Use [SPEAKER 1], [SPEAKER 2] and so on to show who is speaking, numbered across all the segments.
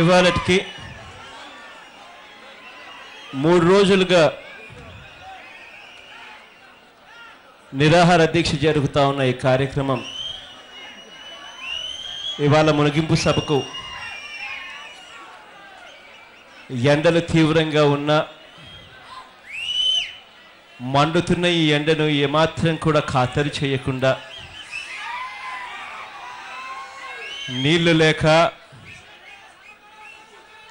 [SPEAKER 1] ఇవాళకి 3 రోజులుగా నిరాహార దీక్ష జరుగుతా ఉన్న ఈ కార్యక్రమం ఇవాళ ముగింపు సభకు ఎండలు తీవ్రంగా ఉన్న మండుతున్న ఈ ఎండను ఏమాత్రం కూడా ఖాతరు చేయకుండా నీళ్లు లేక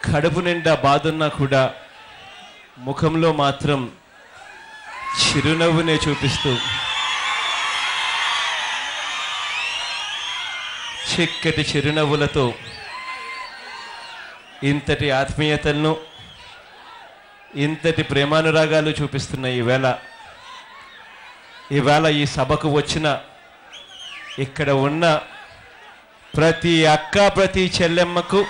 [SPEAKER 1] కడుపు నిండా బాధున్నా కూడా ముఖంలో మాత్రం చిరునవ్వునే చూపిస్తూ చిక్కటి చిరునవ్వులతో ఇంతటి ఆత్మీయతలను ఇంతటి ప్రేమానురాగాలు చూపిస్తున్న ఈవేళ ఈ సభకు వచ్చిన ఇక్కడ ఉన్న ప్రతి అక్క ప్రతి చెల్లెమ్మకు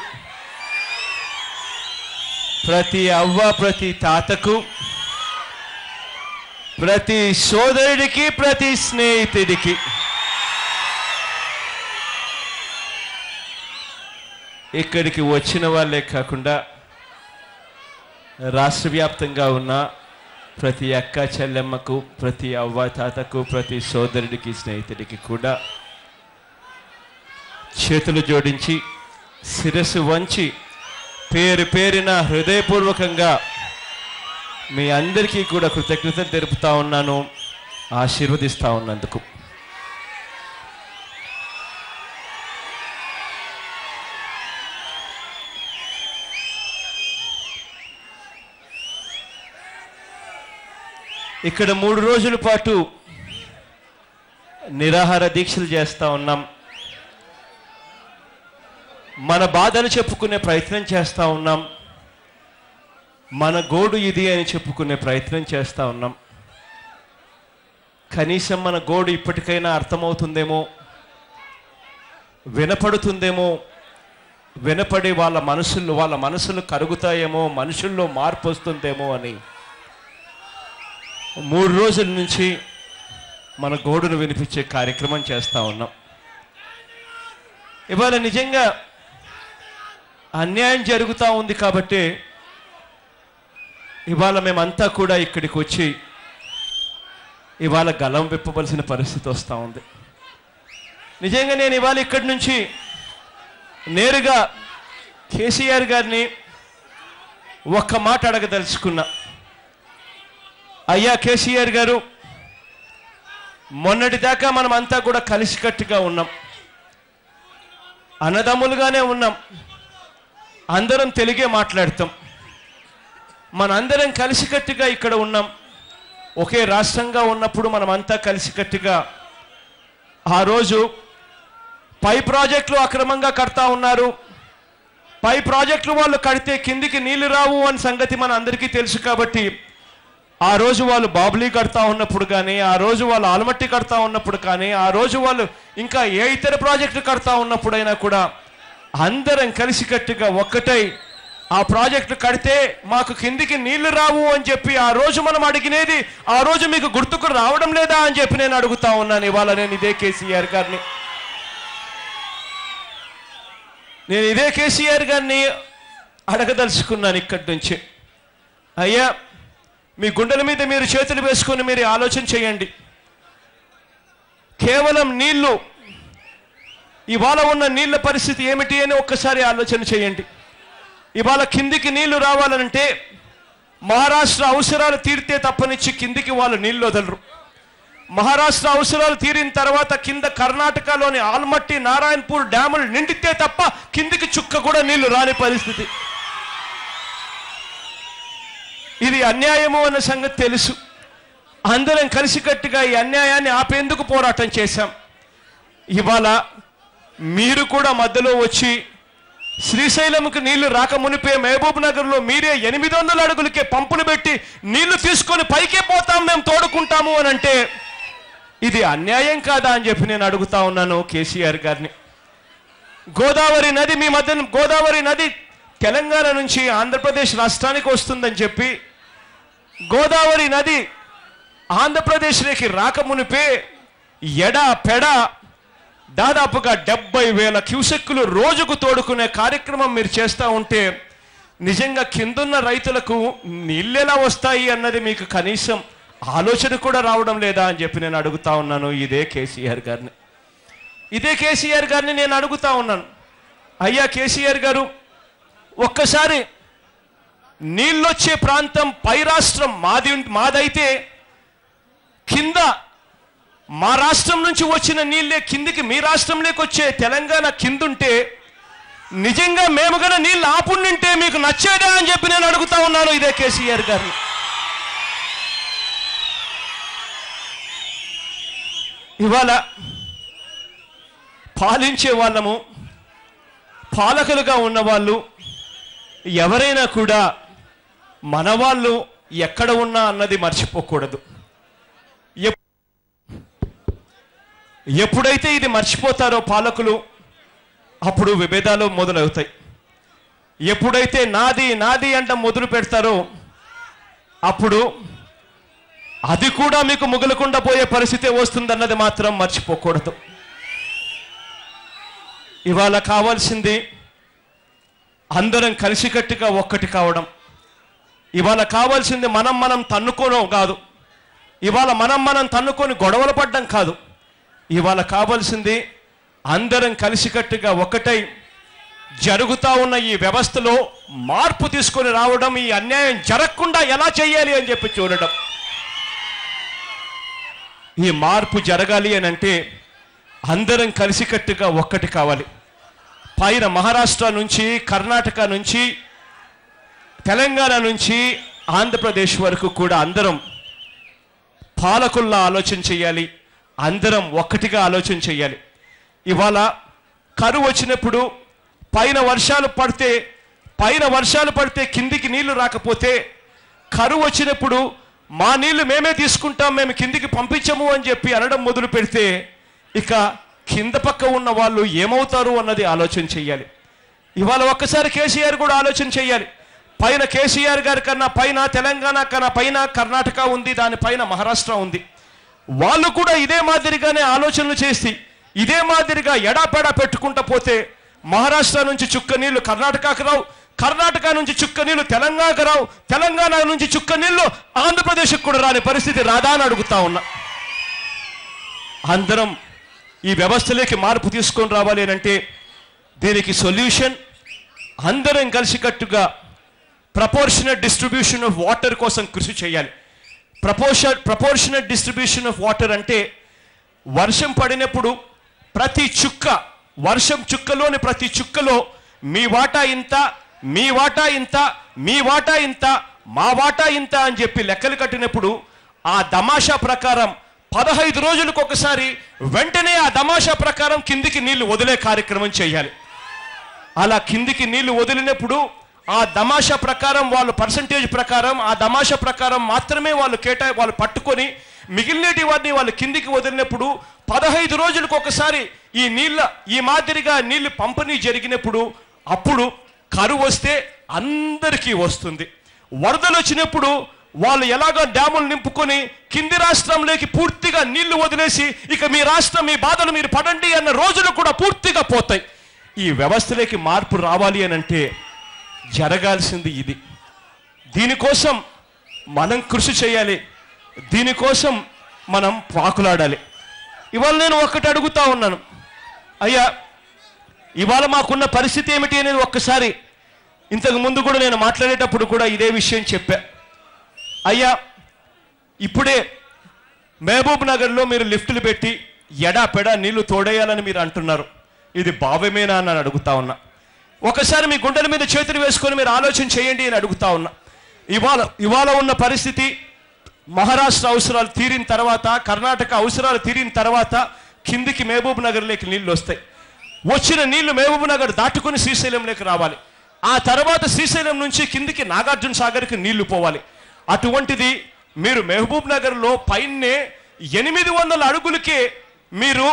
[SPEAKER 1] ప్రతి అవ్వ ప్రతి తాతకు ప్రతి సోదరుడికి ప్రతి స్నేహితుడికి ఇక్కడికి వచ్చిన వాళ్ళే కాకుండా రాష్ట్ర వ్యాప్తంగా ఉన్న ప్రతి అక్క చెల్లెమ్మకు ప్రతి అవ్వ తాతకు ప్రతి సోదరుడికి స్నేహితుడికి కూడా చేతులు జోడించి శిరస్సు వంచి పేరు పేరున హృదయపూర్వకంగా మీ అందరికీ కూడా కృతజ్ఞతలు తెలుపుతా ఉన్నాను, ఆశీర్వదిస్తా ఉన్నందుకు. ఇక్కడ 3 రోజుల పాటు నిరాహార దీక్షలు చేస్తూ ఉన్నాం. మన బాధలు చెప్పుకునే ప్రయత్నం చేస్తూ ఉన్నాం. మన గోడు ఇది అని చెప్పుకునే ప్రయత్నం చేస్తూ ఉన్నాం. కనీసం మన గోడు ఇప్పటికైనా అర్థమవుతుందేమో, వినపడుతుందేమో, వినపడి వాళ్ళ మనసులు కరుగుతాయేమో, మనుషుల్లో మార్పు వస్తుందేమో అని 3 రోజుల నుంచి మన గోడును వినిపించే కార్యక్రమం చేస్తూ ఉన్నాం. ఇవాళ నిజంగా అన్యాయం జరుగుతూ ఉంది కాబట్టి ఇవాళ మేమంతా కూడా ఇక్కడికి వచ్చి ఇవాళ గలం విప్పవలసిన పరిస్థితి వస్తూ ఉంది. నిజంగా నేను ఇవాళ ఇక్కడి నుంచి నేరుగా కేసీఆర్ గారిని ఒక్క మాట అడగదలుచుకున్నా. అయ్యా కేసీఆర్ గారు, మొన్నటిదాకా మనం అంతా కూడా కలిసికట్టుగా ఉన్నాం, అన్నదమ్ములుగానే ఉన్నాం, అందరం తెలుగే మాట్లాడతాం, మనందరం కలిసికట్టుగా ఇక్కడ ఉన్నాం. ఒకే రాష్ట్రంగా ఉన్నప్పుడు మనమంతా కలిసికట్టుగా ఆ రోజు పై ప్రాజెక్టులు అక్రమంగా కడతా ఉన్నారు, పై ప్రాజెక్టులు వాళ్ళు కడితే కిందికి నీళ్లు రావు అని సంగతి మన అందరికీ తెలుసు. కాబట్టి ఆ రోజు వాళ్ళు బాబ్లీ కడతా ఉన్నప్పుడు కానీ, ఆ రోజు వాళ్ళు ఆల్మట్టి కడతా ఉన్నప్పుడు కానీ, ఆ రోజు వాళ్ళు ఇంకా ఏ ఇతర ప్రాజెక్టులు కడతా ఉన్నప్పుడైనా కూడా అందరం కలిసికట్టుగా ఒక్కటై ఆ ప్రాజెక్టు కడితే మాకు కిందికి నీళ్లు రావు అని చెప్పి ఆ రోజు మనం అడిగినేది ఆ రోజు మీకు గుర్తుకు రావడం లేదా అని చెప్పి నేను అడుగుతా ఉన్నాను. ఇవాళ నేను ఇదే కేసీఆర్ గారిని అడగదలుచుకున్నాను ఇక్కడి నుంచి. అయ్యా, మీ గుండెల మీద మీరు చేతులు వేసుకొని మీరు ఆలోచన చేయండి. కేవలం నీళ్లు, ఇవాళ ఉన్న నీళ్ల పరిస్థితి ఏమిటి అని ఒక్కసారి ఆలోచన చేయండి. ఇవాళ కిందికి నీళ్లు రావాలంటే మహారాష్ట్ర అవసరాలు తీరితే తప్పనిచ్చి కిందికి వాళ్ళు నీళ్లు వదలరు. మహారాష్ట్ర అవసరాలు తీరిన తర్వాత కింద కర్ణాటకలోని ఆల్మట్టి నారాయణపూర్ డ్యాములు నిండితే తప్ప కిందికి చుక్క కూడా నీళ్లు రాని పరిస్థితి. ఇది అన్యాయము అన్న సంగతి తెలుసు. అందరం కలిసికట్టుగా ఈ అన్యాయాన్ని ఆపేందుకు పోరాటం చేశాం. ఇవాళ మీరు కూడా మధ్యలో వచ్చి శ్రీశైలంకి నీళ్లు రాక మునిపే మహబూబ్ నగర్లో మీరే 800 అడుగులకే పంపులు పెట్టి నీళ్లు తీసుకొని పైకే పోతాం, మేము తోడుకుంటాము అని అంటే ఇది అన్యాయం కాదా అని చెప్పి నేను అడుగుతా ఉన్నాను కేసీఆర్ గారిని. గోదావరి నది మీ మధ్య, గోదావరి నది తెలంగాణ నుంచి ఆంధ్రప్రదేశ్ రాష్ట్రానికి వస్తుందని చెప్పి గోదావరి నది ఆంధ్రప్రదేశ్లోకి రాక మునిపే ఎడా పెడ దాదాపుగా 70,000 క్యూసెక్కులు రోజుకు తోడుకునే కార్యక్రమం మీరు చేస్తూ ఉంటే నిజంగా కిందున్న రైతులకు నీళ్ళు ఎలా వస్తాయి అన్నది మీకు కనీసం ఆలోచన కూడా రావడం లేదా అని చెప్పి నేను అడుగుతా ఉన్నాను. ఇదే కేసీఆర్ గారిని నేను అడుగుతా ఉన్నాను. అయ్యా కేసీఆర్ గారు, ఒక్కసారి నీళ్ళొచ్చే ప్రాంతం పై రాష్ట్రం మాదైతే కింద మా రాష్ట్రం నుంచి వచ్చిన నీళ్ళే కిందికి మీ రాష్ట్రంలోకి వచ్చే తెలంగాణ కిందుంటే నిజంగా మేము కూడా నీళ్ళు ఆపుండింటే మీకు నచ్చేదా అని చెప్పి నేను అడుగుతా ఉన్నాను ఇదే కేసీఆర్ గారిని. ఇవాళ పాలించే వాళ్ళము, పాలకులుగా ఉన్నవాళ్ళు ఎవరైనా కూడా మన వాళ్ళు ఎక్కడ ఉన్నా అన్నది మర్చిపోకూడదు. ఎప్పుడైతే ఇది మర్చిపోతారో పాలకులు, అప్పుడు విభేదాలు మొదలవుతాయి. ఎప్పుడైతే నాది నాది అంట మొదలు పెడతారో అప్పుడు అది కూడా మీకు ముగలకుండా పోయే పరిస్థితి వస్తుందన్నది మాత్రం మర్చిపోకూడదు. ఇవాళ కావాల్సింది అందరం కలిసికట్టుగా ఒక్కటి కావడం. ఇవాళ కావాల్సింది మనం తన్నుకోవడం కాదు. ఇవాళ మనం తన్నుకొని గొడవలు పడ్డం కాదు. ఇవాళ కావాల్సింది అందరం కలిసికట్టుగా ఒకటై జరుగుతూ ఉన్న ఈ వ్యవస్థలో మార్పు తీసుకొని రావడం, ఈ అన్యాయం జరగకుండా ఎలా చేయాలి అని చెప్పి చూడడం. ఈ మార్పు జరగాలి అని అంటే అందరం కలిసికట్టుగా ఒక్కటి కావాలి. పైన మహారాష్ట్ర నుంచి, కర్ణాటక నుంచి, తెలంగాణ నుంచి ఆంధ్రప్రదేశ్ వరకు కూడా అందరం పాలకుల్లా ఆలోచన చేయాలి. అందరం ఒక్కటిగా ఆలోచన చేయాలి. ఇవాళ కరువు వచ్చినప్పుడు పైన వర్షాలు పడితే కిందికి నీళ్లు రాకపోతే, కరువు వచ్చినప్పుడు మా నీళ్లు మేమే తీసుకుంటాం, మేము కిందికి పంపించము అని చెప్పి అనడం మొదలు పెడితే ఇక కింద పక్క ఉన్న వాళ్ళు ఏమవుతారు అన్నది ఆలోచన చెయ్యాలి. ఇవాళ ఒక్కసారి కేసీఆర్ కూడా ఆలోచన చెయ్యాలి. పైన కేసీఆర్ గారి కన్నా పైన తెలంగాణ కన్నా పైన కర్ణాటక ఉంది, దానిపైన మహారాష్ట్ర ఉంది. వాళ్ళు కూడా ఇదే మాదిరిగానే ఆలోచనలు చేసి ఇదే మాదిరిగా ఎడాపెడా పెట్టుకుంటూ పోతే మహారాష్ట్ర నుంచి చుక్క నీళ్లు కర్ణాటకకు రావు, కర్ణాటక నుంచి చుక్క నీళ్లు తెలంగాణకు రావు, తెలంగాణ నుంచి చుక్క నీళ్లు ఆంధ్రప్రదేశ్కి కూడా రాని పరిస్థితి రాదా అని అడుగుతా ఉన్నా. అందరం ఈ వ్యవస్థలోకి మార్పు తీసుకొని రావాలి అంటే దీనికి సొల్యూషన్ అందరం కలిసికట్టుగా ప్రపోర్షనల్ డిస్ట్రిబ్యూషన్ ఆఫ్ వాటర్ కోసం కృషి చేయాలి. ప్రపోర్షనల్ డిస్ట్రిబ్యూషన్ ఆఫ్ వాటర్ అంటే వర్షం పడినప్పుడు ప్రతి చుక్క, వర్షం చుక్కలోని ప్రతి చుక్కలో మీ వాటా ఇంత, మీ వాటా ఇంత, మీ వాటా ఇంత, మా వాటా ఇంత అని చెప్పి లెక్కలు కట్టినప్పుడు ఆ దమాషా ప్రకారం 15 రోజులకు ఒకసారి వెంటనే ఆ దమాషా ప్రకారం కిందికి నీళ్లు వదిలే కార్యక్రమం చేయాలి. అలా కిందికి నీళ్లు వదిలినప్పుడు ఆ దమాషా ప్రకారం వాళ్ళు పర్సంటేజ్ ప్రకారం ఆ దమాషా ప్రకారం మాత్రమే వాళ్ళు పట్టుకొని మిగిలినటి వాటిని వాళ్ళు కిందికి వదిలినప్పుడు 15 రోజులకు ఒకసారి ఈ మాదిరిగా నీళ్లు పంపిణీ జరిగినప్పుడు అప్పుడు కరువు వస్తే అందరికీ వస్తుంది. వరదలు వచ్చినప్పుడు వాళ్ళు ఎలాగో డ్యాములు నింపుకొని కింది రాష్ట్రంలోకి పూర్తిగా నీళ్లు వదిలేసి ఇక మీ రాష్ట్రం, మీ బాధలు మీరు పడండి అన్న రోజులు కూడా పూర్తిగా పోతాయి. ఈ వ్యవస్థలోకి మార్పు రావాలి అని అంటే జరగాల్సింది ఇది. దీనికోసం మనం కృషి చేయాలి, దీనికోసం మనం పాకులాడాలి. ఇవాళ నేను ఒక్కటి అడుగుతా ఉన్నాను, అయ్యా ఇవాళ మాకున్న పరిస్థితి ఏమిటి అనేది ఒక్కసారి ఇంతకు ముందు కూడా నేను మాట్లాడేటప్పుడు కూడా ఇదే విషయం చెప్పా. అయ్యా ఇప్పుడే మహబూబ్ నగర్లో మీరు లిఫ్టులు పెట్టి ఎడాపెడా నీళ్లు తోడేయాలని మీరు అంటున్నారు, ఇది భావ్యమేనా అని అడుగుతా ఉన్నా. ఒకసారి మీ గుండెల మీద చేతులు వేసుకొని మీరు ఆలోచన చేయండి అని అడుగుతా ఉన్నా. ఇవాళ ఉన్న పరిస్థితి మహారాష్ట్ర అవసరాలు తీరిన తర్వాత, కర్ణాటక అవసరాలు తీరిన తర్వాత కిందికి మహబూబ్ నగర్లోకి నీళ్లు వస్తాయి. వచ్చిన నీళ్లు మహబూబ్ నగర్ దాటుకుని శ్రీశైలంలోకి రావాలి. ఆ తర్వాత శ్రీశైలం నుంచి కిందికి నాగార్జున సాగర్కి నీళ్లు పోవాలి. అటువంటిది మీరు మహబూబ్ నగర్లో పైనే 800 అడుగులకే మీరు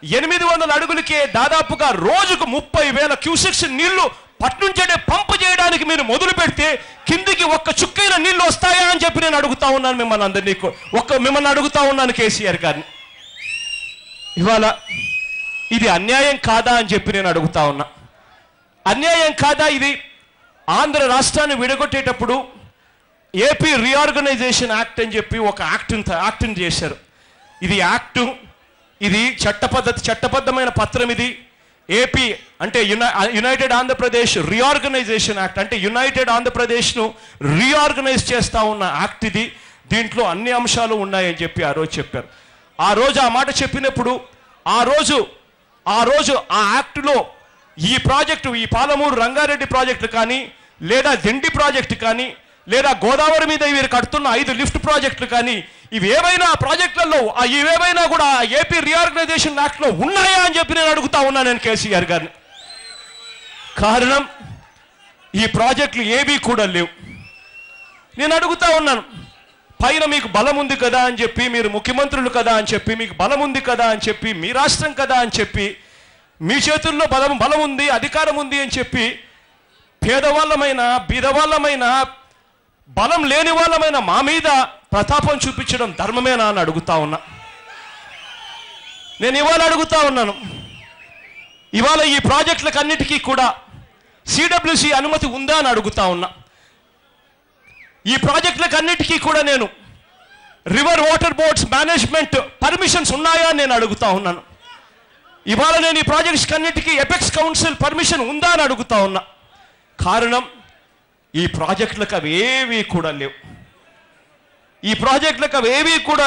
[SPEAKER 1] 800 అడుగులకే దాదాపుగా రోజుకు 30,000 క్యూసెక్స్ నీళ్లు పట్నుంచే పంపు చేయడానికి మీరు మొదలు పెడితే కిందికి ఒక్క చుక్కైన నీళ్లు వస్తాయా అని చెప్పి నేను అడుగుతా ఉన్నాను మిమ్మల్ని అందరినీ. మిమ్మల్ని అడుగుతా ఉన్నాను కేసీఆర్ గారిని. ఇవాళ ఇది అన్యాయం కాదా అని చెప్పి నేను అడుగుతా ఉన్నా. అన్యాయం కాదా ఇది? ఆంధ్ర రాష్ట్రాన్ని విడగొట్టేటప్పుడు ఏపీ రీఆర్గనైజేషన్ యాక్ట్ అని చెప్పి ఒక యాక్ట్ని చేశారు. ఇది యాక్టు, ఇది చట్టబద్ధమైన పత్రం. ఇది ఏపీ అంటే యునైటెడ్ ఆంధ్రప్రదేశ్ రీఆర్గనైజేషన్ యాక్ట్, అంటే యునైటెడ్ ఆంధ్రప్రదేశ్ను రీఆర్గనైజ్ చేస్తూ ఉన్న యాక్ట్ ఇది. దీంట్లో అన్ని అంశాలు ఉన్నాయని చెప్పి ఆ రోజు చెప్పారు. ఆ రోజు ఆ మాట చెప్పినప్పుడు ఆ రోజు ఆ యాక్టులో ఈ ప్రాజెక్టు, ఈ పాలమూరు రంగారెడ్డి ప్రాజెక్టు కానీ, లేదా దిండి ప్రాజెక్టు కానీ, లేదా గోదావరి మీద వీరు కడుతున్న 5 లిఫ్ట్ ప్రాజెక్టులు కానీ, ఇవేమైనా ప్రాజెక్టులలో ఇవేమైనా కూడా ఏపీ రీఆర్గనైజేషన్ యాక్ట్లో ఉన్నాయా అని చెప్పి నేను అడుగుతా ఉన్నాను నేను కేసీఆర్ గారిని. కారణం ఈ ప్రాజెక్టులు ఏవి కూడా లేవు. నేను అడుగుతా ఉన్నాను, పైన మీకు బలం ఉంది కదా అని చెప్పి, మీరు ముఖ్యమంత్రులు కదా అని చెప్పి, మీకు బలం ఉంది కదా అని చెప్పి, మీ రాష్ట్రం కదా అని చెప్పి, మీ చేతుల్లో బలం ఉంది, అధికారం ఉంది అని చెప్పి, పేదవాళ్ళమైన బీదవాళ్ళమైన బలం లేని వాళ్ళమైన మా మీద ప్రతాపం చూపించడం ధర్మమేనా అని అడుగుతా ఉన్నా. నేను ఇవాళ అడుగుతా ఉన్నాను, ఇవాళ ఈ ప్రాజెక్టులకు అన్నిటికీ కూడా సిడబ్ల్యూసి అనుమతి ఉందా అని అడుగుతా ఉన్నా. ఈ ప్రాజెక్టులకు అన్నిటికీ కూడా నేను river water boards management permissions ఉన్నాయా అని నేను అడుగుతా ఉన్నాను. ఇవాళ నేను ఈ ప్రాజెక్ట్స్ అన్నిటికీ ఎపెక్స్ కౌన్సిల్ పర్మిషన్ ఉందా అని అడుగుతా ఉన్నా. కారణం ఈ ప్రాజెక్టులకు అవి ఏవి కూడా లేవు. ఈ ప్రాజెక్టులకు అవి ఏవి కూడా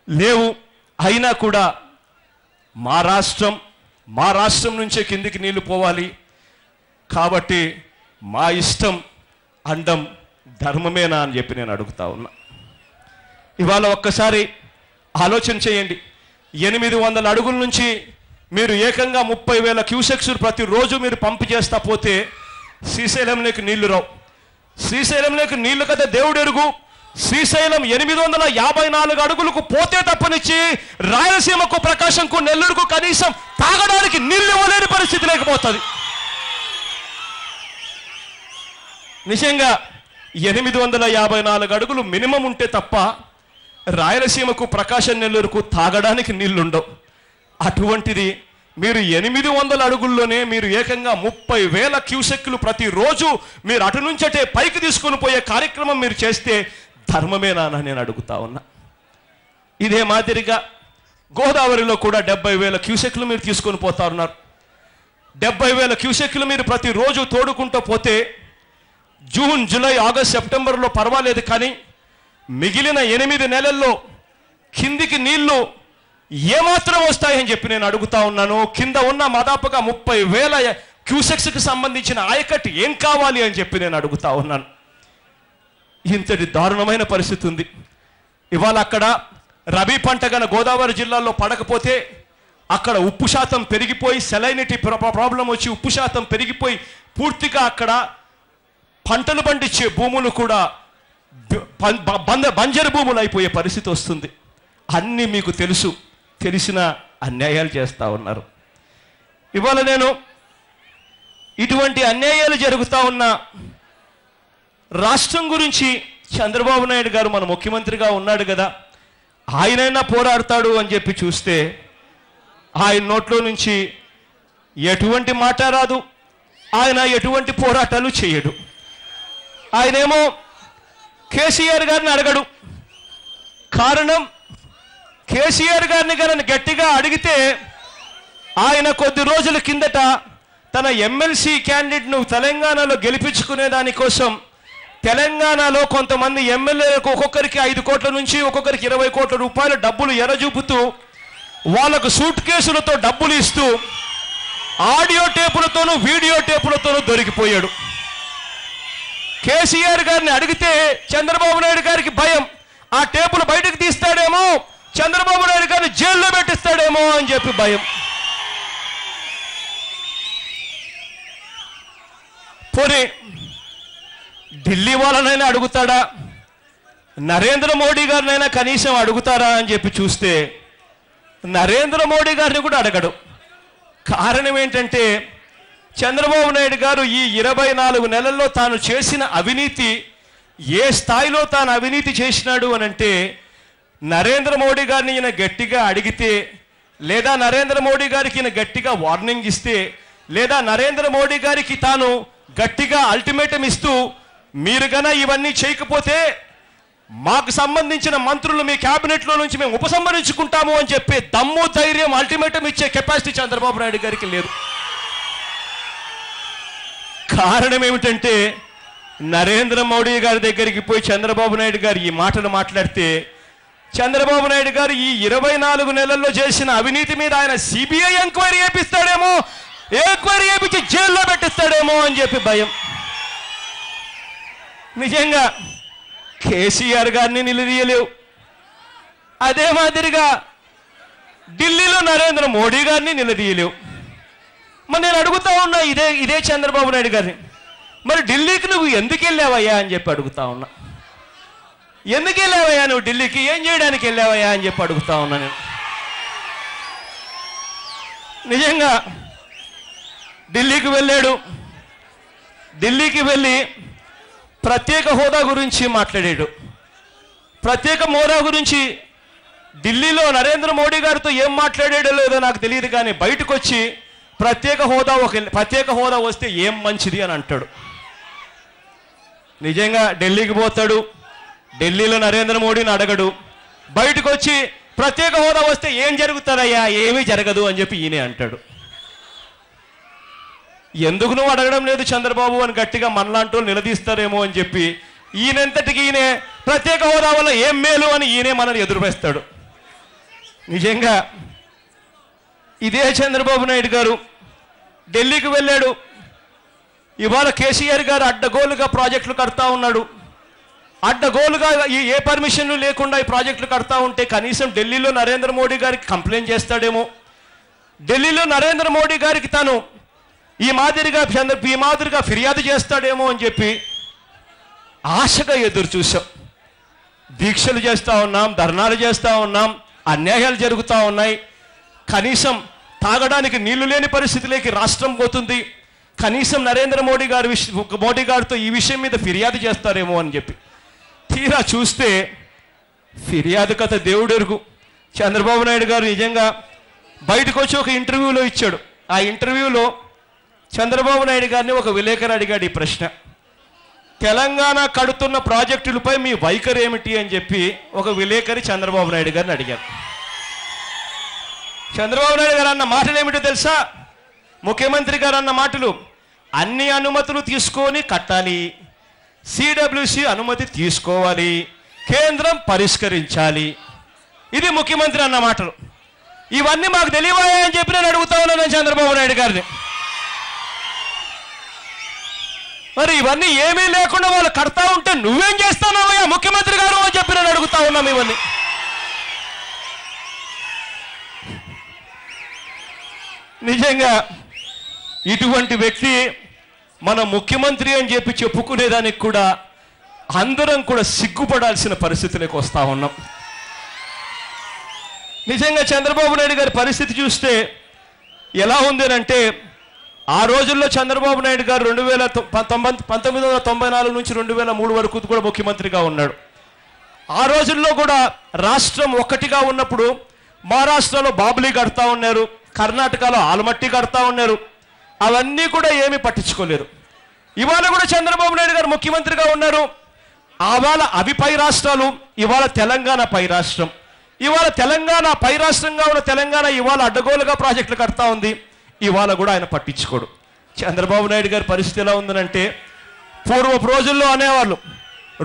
[SPEAKER 1] లేవు. అయినా కూడా మా రాష్ట్రం నుంచే కిందికి నీళ్లు పోవాలి కాబట్టి మా ఇష్టం అండం ధర్మమేనా అని చెప్పి నేను అడుగుతా ఉన్నా. ఇవాళ ఒక్కసారి ఆలోచన చేయండి. 800 అడుగుల నుంచి మీరు ఏకంగా 30,000 క్యూసెక్స్ ప్రతిరోజు మీరు పంపు చేస్తా పోతే శ్రీశైలంలోకి నీళ్లు రావు. శ్రీశైలంలోకి నీళ్లు కదా దేవుడు ఎరుగు. శ్రీశైలం 854 అడుగులకు పోతే తప్పనిచ్చి రాయలసీమకు, ప్రకాశంకు, నెల్లూరుకు కనీసం తాగడానికి నీళ్లు ఇవ్వలేని పరిస్థితి లేకపోతుంది. నిజంగా 854 అడుగులు మినిమం ఉంటే తప్ప రాయలసీమకు, ప్రకాశం, నెల్లూరుకు తాగడానికి నీళ్లుండవు. అటువంటిది మీరు 800 అడుగుల్లోనే మీరు ఏకంగా 30,000 క్యూసెక్లు ప్రతిరోజు మీరు అటు నుంచి అటే పైకి తీసుకొని పోయే కార్యక్రమం మీరు చేస్తే ధర్మమేనా అని నేను అడుగుతా ఉన్నా. ఇదే మాదిరిగా గోదావరిలో కూడా 70,000 క్యూసెక్లు మీరు తీసుకొని పోతా ఉన్నారు. 70,000 క్యూసెక్లు మీరు ప్రతిరోజు తోడుకుంటూ పోతే జూన్, జూలై, ఆగస్ట్, సెప్టెంబర్లో పర్వాలేదు, కానీ మిగిలిన 8 నెలల్లో కిందికి నీళ్లు ఏమాత్రం వస్తాయని చెప్పి నేను అడుగుతా ఉన్నాను. కింద ఉన్న దాదాపుగా 30,000 క్యూసెక్స్కి సంబంధించిన ఆయకట్టు ఏం కావాలి అని చెప్పి నేను అడుగుతా ఉన్నాను. ఇంతటి దారుణమైన పరిస్థితి ఉంది. ఇవాళ అక్కడ రబీ పంట గన గోదావరి జిల్లాలో పడకపోతే అక్కడ ఉప్పు శాతం పెరిగిపోయి, సెలైనిటీ ప్రాబ్లం వచ్చి ఉప్పు శాతం పెరిగిపోయి పూర్తిగా అక్కడ పంటలు పండించే భూములు కూడా బంజరు భూములు అయిపోయే పరిస్థితి వస్తుంది. అన్నీ మీకు తెలిసిన అన్యాయాలు చేస్తూ ఉన్నారు. ఇవాళ నేను ఇటువంటి అన్యాయాలు జరుగుతూ ఉన్న రాష్ట్రం గురించి చంద్రబాబు నాయుడు గారు మన ముఖ్యమంత్రిగా ఉన్నాడు కదా, ఆయనైనా పోరాడతాడు అని చెప్పి చూస్తే ఆయన నోట్లో నుంచి ఎటువంటి మాట రాదు. ఆయన ఎటువంటి పోరాటాలు చేయడు. ఆయనేమో కేసీఆర్ గారిని అడగడు. కారణం కేసీఆర్ గారిని గారిని గట్టిగా అడిగితే ఆయన కొద్ది రోజుల కిందట తన ఎమ్మెల్సీ క్యాండిడేట్ను తెలంగాణలో గెలిపించుకునే దానికోసం తెలంగాణలో కొంతమంది ఎమ్మెల్యేలకు ఒక్కొక్కరికి 5 కోట్ల నుంచి ఒక్కొక్కరికి 20 కోట్ల రూపాయల డబ్బులు ఎరజూపుతూ వాళ్ళకు సూట్ కేసులతో డబ్బులు ఇస్తూ ఆడియో టేపులతోనూ వీడియో టేపులతోనూ దొరికిపోయాడు. కేసీఆర్ గారిని అడిగితే చంద్రబాబు నాయుడు గారికి భయం, ఆ టేపులు బయటకు తీస్తాడేమో, చంద్రబాబు నాయుడు గారిని జైల్లో పెట్టిస్తాడేమో అని చెప్పి భయం. పోనీ ఢిల్లీ వాళ్ళనైనా అడుగుతాడా, నరేంద్ర మోడీ గారినైనా కనీసం అడుగుతారా అని చెప్పి చూస్తే నరేంద్ర మోడీ గారిని కూడా అడగడు. కారణం ఏంటంటే చంద్రబాబు నాయుడు గారు ఈ 24 నెలల్లో తాను చేసిన అవినీతి ఏ స్థాయిలో తాను అవినీతి చేసినాడు అనంటే నరేంద్ర మోడీ గారిని ఈయన గట్టిగా అడిగితే లేదా నరేంద్ర మోడీ గారికి గట్టిగా వార్నింగ్ ఇస్తే, లేదా నరేంద్ర మోడీ గారికి తాను గట్టిగా అల్టిమేటం ఇస్తూ మీరు గన ఇవన్నీ చేయకపోతే మాకు సంబంధించిన మంత్రులు మీ క్యాబినెట్లో నుంచి మేము ఉపసంహరించుకుంటాము అని చెప్పి దమ్ము ధైర్యం అల్టిమేటం ఇచ్చే కెపాసిటీ చంద్రబాబు నాయుడు గారికి లేదు. కారణం ఏమిటంటే నరేంద్ర మోడీ గారి దగ్గరికి పోయి చంద్రబాబు నాయుడు గారు ఈ మాటలు మాట్లాడితే చంద్రబాబు నాయుడు గారు ఈ 24 నెలల్లో చేసిన అవినీతి మీద ఆయన సిబిఐ ఎంక్వైరీ చేపిస్తాడేమో, ఎంక్వైరీ చేపించి జైల్లో పెట్టిస్తాడేమో అని చెప్పి భయం. నిజంగా కేసీఆర్ గారిని నిలదీయలేవు. అదే మాదిరిగా ఢిల్లీలో నరేంద్ర మోడీ గారిని నిలదీయలేవు. మరి నేను అడుగుతా ఉన్నా ఇదే చంద్రబాబు నాయుడు గారిని, మరి ఢిల్లీకి నువ్వు ఎందుకు వెళ్ళావయ్యా అని చెప్పి అడుగుతా ఉన్నా. ఎందుకు వెళ్ళావయ్యా నువ్వు ఢిల్లీకి, ఏం చేయడానికి వెళ్ళావయ్యా అని చెప్పి అడుగుతా ఉన్నా నేను. నిజంగా ఢిల్లీకి వెళ్ళాడు. ఢిల్లీకి వెళ్ళి ప్రత్యేక హోదా గురించి మాట్లాడాడు. ప్రత్యేక హోదా గురించి ఢిల్లీలో నరేంద్ర మోడీ గారితో ఏం మాట్లాడాడో లేదో నాకు తెలియదు, కానీ బయటకు వచ్చి ప్రత్యేక హోదా వస్తే ఏం మంచిది అని అంటాడు. నిజంగా ఢిల్లీకి పోతాడు, ఢిల్లీలో నరేంద్ర మోడీని అడగడు, బయటకు వచ్చి ప్రత్యేక హోదా వస్తే ఏం జరుగుతుందయ్యా, ఏమీ జరగదు అని చెప్పి ఈయనే అంటాడు. ఎందుకు నువ్వు అడగడం లేదు చంద్రబాబు అని గట్టిగా మనలాంటి వాళ్ళు నిలదీస్తారేమో అని చెప్పి ఈయనంతటికి ఈయనే ప్రత్యేక హోదా వల్ల ఏం మేలు అని ఈయనే మనల్ని ఎదురువేస్తాడు. నిజంగా ఇదే చంద్రబాబు నాయుడు గారు ఢిల్లీకి వెళ్ళాడు. ఇవాళ కేసీఆర్ గారు అడ్డగోలుగా ప్రాజెక్టులు కడతా ఉన్నాడు. అడ్డగోలుగా ఏ పర్మిషన్లు లేకుండా ఈ ప్రాజెక్టులు కడతా ఉంటే కనీసం ఢిల్లీలో నరేంద్ర మోడీ గారికి కంప్లైంట్ చేస్తాడేమో, ఢిల్లీలో నరేంద్ర మోడీ గారికి తాను ఈ మాదిరిగా ఫిర్యాదు చేస్తాడేమో అని చెప్పి ఆశగా ఎదురు చూసాం. దీక్షలు చేస్తూ ఉన్నాం, ధర్నాలు చేస్తూ ఉన్నాం, అన్యాయాలు జరుగుతూ ఉన్నాయి. కనీసం తాగడానికి నీళ్లు లేని పరిస్థితిలోకి రాష్ట్రం పోతుంది. కనీసం నరేంద్ర మోడీ గారితో ఈ విషయం మీద ఫిర్యాదు చేస్తారేమో అని చెప్పి తీరా చూస్తే ఫిర్యాదు కథ దేవుడెరుగు. చంద్రబాబు నాయుడు గారు నిజంగా బయటకు వచ్చి ఒక ఇంటర్వ్యూలో ఇచ్చాడు. ఆ ఇంటర్వ్యూలో చంద్రబాబు నాయుడు గారిని ఒక విలేకరు అడిగాడు ఈ ప్రశ్న, తెలంగాణ కడుతున్న ప్రాజెక్టులపై మీ వైఖరి ఏమిటి అని చెప్పి ఒక విలేకరి చంద్రబాబు నాయుడు గారిని అడిగారు. చంద్రబాబు నాయుడు గారు అన్న మాటలు ఏమిటో తెలుసా? ముఖ్యమంత్రి గారు అన్న మాటలు, అన్ని అనుమతులు తీసుకొని కట్టాలి, సిడబ్ల్యూసి అనుమతి తీసుకోవాలి, కేంద్రం పరిష్కరించాలి. ఇది ముఖ్యమంత్రి అన్న మాటలు. ఇవన్నీ మాకు తెలియవాయా అని చెప్పి నేను అడుగుతా ఉన్నాను చంద్రబాబు నాయుడు గారిని. మరి ఇవన్నీ ఏమీ లేకుండా వాళ్ళు కడతా ఉంటే నువ్వేం చేస్తానవయ్యా ముఖ్యమంత్రి గారు అని చెప్పి నేను అడుగుతా ఉన్నాం. ఇవన్నీ నిజంగా ఇటువంటి వ్యక్తి మన ముఖ్యమంత్రి అని చెప్పి చెప్పుకునేదానికి కూడా అందరం కూడా సిగ్గుపడాల్సిన పరిస్థితులకు వస్తా ఉన్నాం. నిజంగా చంద్రబాబు నాయుడు గారి పరిస్థితి చూస్తే ఎలా ఉంది అంటే, ఆ రోజుల్లో చంద్రబాబు నాయుడు గారు 1994 నుంచి 2003 వరకు కూడా ముఖ్యమంత్రిగా ఉన్నాడు. ఆ రోజుల్లో కూడా రాష్ట్రం ఒక్కటిగా ఉన్నప్పుడు మహారాష్ట్రలో బాబ్లీ కడతా ఉన్నారు, కర్ణాటకలో ఆలమట్టి కడతా ఉన్నారు. అవన్నీ కూడా ఏమీ పట్టించుకోలేదు. ఇవాళ కూడా చంద్రబాబు నాయుడు గారు ముఖ్యమంత్రిగా ఉన్నారు. ఇవాళ అవి పై రాష్ట్రాలు, ఇవాళ తెలంగాణ పై రాష్ట్రం. ఇవాళ తెలంగాణ పై రాష్ట్రంగా ఉన్న తెలంగాణ ఇవాళ అడ్డగోలుగా ప్రాజెక్టులు కడతా ఉంది. ఇవాళ కూడా ఆయన పట్టించుకోడు. చంద్రబాబు నాయుడు గారి పరిస్థితి ఎలా ఉందనంటే, పూర్వపు రోజుల్లో అనేవాళ్ళు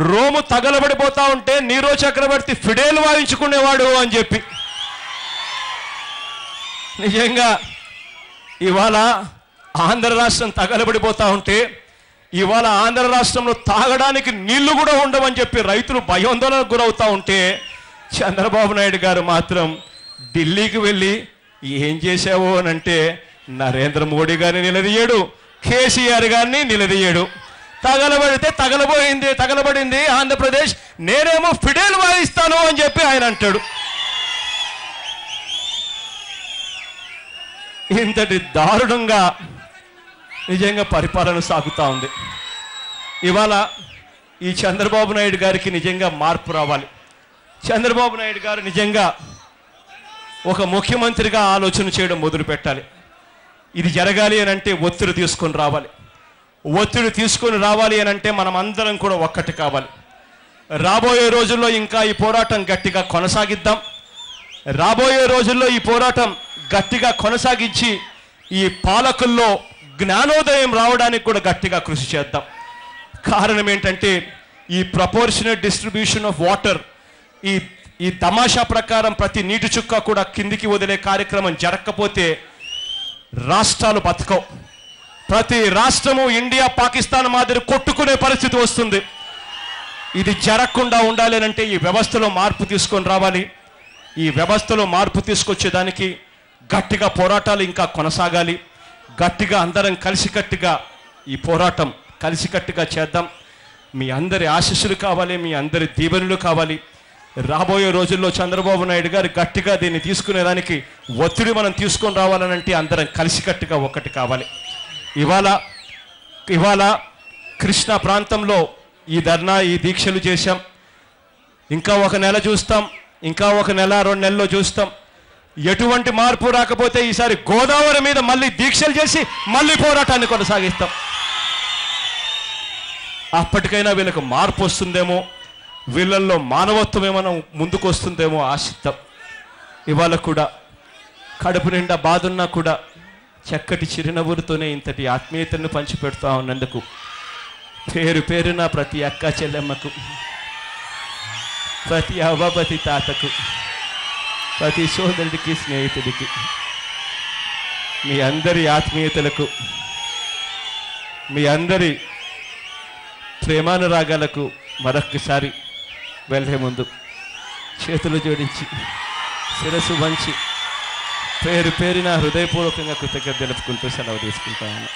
[SPEAKER 1] రోము తగలబడిపోతా ఉంటే నీరో చక్రవర్తి ఫిడేలు వాయించుకునేవాడు అని చెప్పి. నిజంగా ఇవాళ ఆంధ్ర రాష్ట్రం తగలబడిపోతా ఉంటే, ఇవాళ ఆంధ్ర రాష్ట్రంలో తాగడానికి నీళ్లు కూడా ఉండవని చెప్పి రైతులు భయాందోళనకు గురవుతా ఉంటే, చంద్రబాబు నాయుడు గారు మాత్రం ఢిల్లీకి వెళ్ళి ఏం చేశావు అని అంటే నరేంద్ర మోడీ గారిని నిలదీయడు, కేసీఆర్ గారిని నిలదీయడు. తగలబడింది ఆంధ్రప్రదేశ్, నేనేమో ఫిడేల్ వాయిస్తాను అని చెప్పి ఆయన అంటాడు. ఇంతటి దారుణంగా నిజంగా పరిపాలన సాగుతూ ఉంది. ఇవాళ ఈ చంద్రబాబు నాయుడు గారికి నిజంగా మార్పు రావాలి. చంద్రబాబు నాయుడు గారు నిజంగా ఒక ముఖ్యమంత్రిగా ఆలోచన చేయడం మొదలు పెట్టాలి. ఇది జరగాలి అని అంటే ఒత్తిడి తీసుకొని రావాలి. ఒత్తిడి తీసుకొని రావాలి అని అంటే మనం అందరం కూడా ఒక్కటి కావాలి. రాబోయే రోజుల్లో ఇంకా ఈ పోరాటం గట్టిగా కొనసాగిద్దాం. రాబోయే రోజుల్లో ఈ పోరాటం గట్టిగా కొనసాగించి ఈ పాలకుల్లో జ్ఞానోదయం రావడానికి కూడా గట్టిగా కృషి చేద్దాం. కారణం ఏంటంటే ఈ ప్రపోర్షనల్ డిస్ట్రిబ్యూషన్ ఆఫ్ వాటర్, ఈ తమాషా ప్రకారం ప్రతి నీటి చుక్క కూడా కిందికి వదిలే కార్యక్రమం జరగకపోతే రాష్ట్రాలు బతకవు. ప్రతి రాష్ట్రము ఇండియా పాకిస్తాన్ మాదిరి కొట్టుకునే పరిస్థితి వస్తుంది. ఇది జరగకుండా ఉండాలి అంటే ఈ వ్యవస్థలో మార్పు తీసుకొని రావాలి. ఈ వ్యవస్థలో మార్పు తీసుకొచ్చేదానికి గట్టిగా పోరాటాలు ఇంకా కొనసాగాలి. గట్టిగా అందరం కలిసికట్టుగా ఈ పోరాటం కలిసికట్టుగా చేద్దాం. మీ అందరి ఆశీస్సులు కావాలి, మీ అందరి దీవెనలు కావాలి. రాబోయే రోజుల్లో చంద్రబాబు నాయుడు గారు గట్టిగా దీన్ని తీసుకునేదానికి ఒత్తిడి మనం తీసుకొని రావాలనంటే అందరం కలిసికట్టుగా ఒక్కటి కావాలి. ఇవాళ కృష్ణా ప్రాంతంలో ఈ ధర్నా, ఈ దీక్షలు చేశాం. ఇంకా ఒక నెల చూస్తాం, ఇంకా ఒక నెల 2 నెలల్లో చూస్తాం. ఎటువంటి మార్పు రాకపోతే ఈసారి గోదావరి మీద మళ్ళీ దీక్షలు చేసి మళ్ళీ పోరాటాన్ని కొనసాగిస్తాం. అప్పటికైనా వీళ్ళకి మార్పు వస్తుందేమో, వీళ్ళల్లో మానవత్వం ఏమైనా ముందుకు వస్తుందేమో ఆశిద్దాం. ఇవాళ కూడా కడుపు నిండా బాధున్నా కూడా చక్కటి చిరునవ్వులతోనే ఇంతటి ఆత్మీయతను పంచిపెడుతూ ఉన్నందుకు పేరు పేరున ప్రతి అక్క చెల్లెమ్మకు, ప్రతి అవ్వబతి తాతకు, ప్రతి సోదరుడికి, స్నేహితుడికి, మీ అందరి ఆత్మీయతలకు, మీ అందరి ప్రేమానురాగాలకు మరొక్కసారి వెళ్ళే ముందు చేతులు జోడించి శిరస్సు వంచి పేరు పేరున హృదయపూర్వకంగా కృతజ్ఞత తెలుపుకుంటూ సెలవు తీసుకుంటాను.